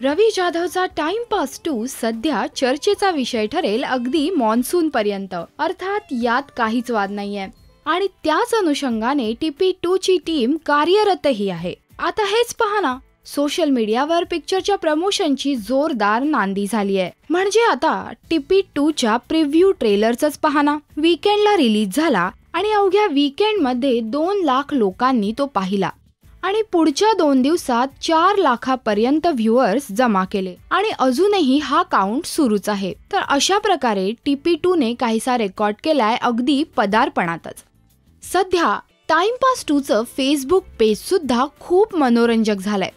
रवी जाधवचा timepass 2 सध्या चर्चेचा विषय ठरेल अगदी मॉन्सून पर्यंत। अर्थात यात काहीच वाद नाहीये आणि त्याच अनुषंगाने TP2 ची टीम कार्यरतही आहे। आता हेच पहा ना, सोशल मीडियावर पिक्चरच्या प्रमोशनची जोरदार नांदी झाली आहे। म्हणजे आता TP2 च्या प्रिव्ह्यू ट्रेलरच पहा ना, वीकेंडला रिलीज झाला आणि अवघ्या वीकेंड मध्ये 2 लाख लोकांनी तो पाहिला आणि पुढच्या 2 दिवसात 4 लाखापर्यंत व्ह्यूअर्स जमा केले आणि अजूनही हा काउंट सुरूच आहे। तर अशा प्रकारे TP2 ने काहीसा रेकॉर्ड केलाय अगदी पदार्पणातच। सध्या टाइमपास 2 चं फेसबुक पेज सुद्धा खूप मनोरंजक झालंय।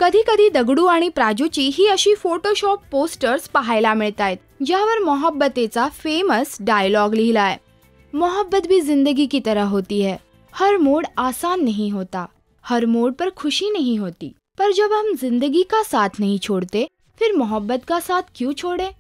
कधी कधी दगडू आणि प्राजूची ही अशी फोटोशॉप पोस्टर्स पाहायला मिळतायत, ज्यावर मोहब्बतेचा फेमस डायलॉग लिहिलाय, मोहब्बत भी जिंदगी की तरह होती है, हर मोड़ आसान नहीं होता, हर मोड़ पर खुशी नहीं होती, पर जब हम जिंदगी का साथ नहीं छोड़ते फिर मोहब्बत का साथ क्यों छोड़े।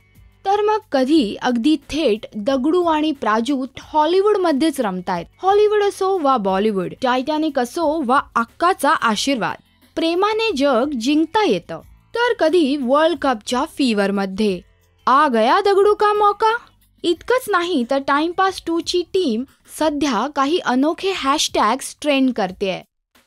तर मग कधी अगदी थेट दगडू आणि प्राजू हॉलिवूड मध्येच रमतायत। हॉलिवूड असो वा बॉलिवूड, टायटॅनिक असो वा अक्काचा आशीर्वाद, प्रेमाने जग जिंकता येतं। तर कधी वर्ल्ड कपच्या फीवर मध्ये आ गया दगडू का मौका। इतकंच नाही तर टाइमपास 2 ची टीम सध्या काही अनोखे हॅशटॅग्स ट्रेंड करतेय।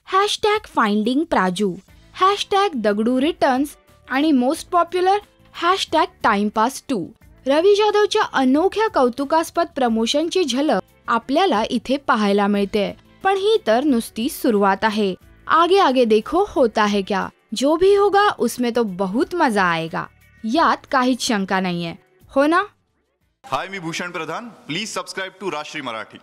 Hashtag finding Praju, hashtag Dagdu returns आणि मोस्ट पॉप्युलर हॅशटॅग टाइमपास 2। रवी जाधवच्या अनोख्या कौतुकास्पद प्रमोशनची झलक आपल्याला इथे पाहायला मिळते। पण ही तर नुसती सुरुवात आहे। आगे आगे देखो होता है क्या, जो भी होगा उसमें तो बहुत मजा आएगा, यात काहीच शंका नाहीये, हो ना। हाय, मी भूषण प्रधान। प्लीज सबस्क्राइब टू राष्ट्रीय मराठी।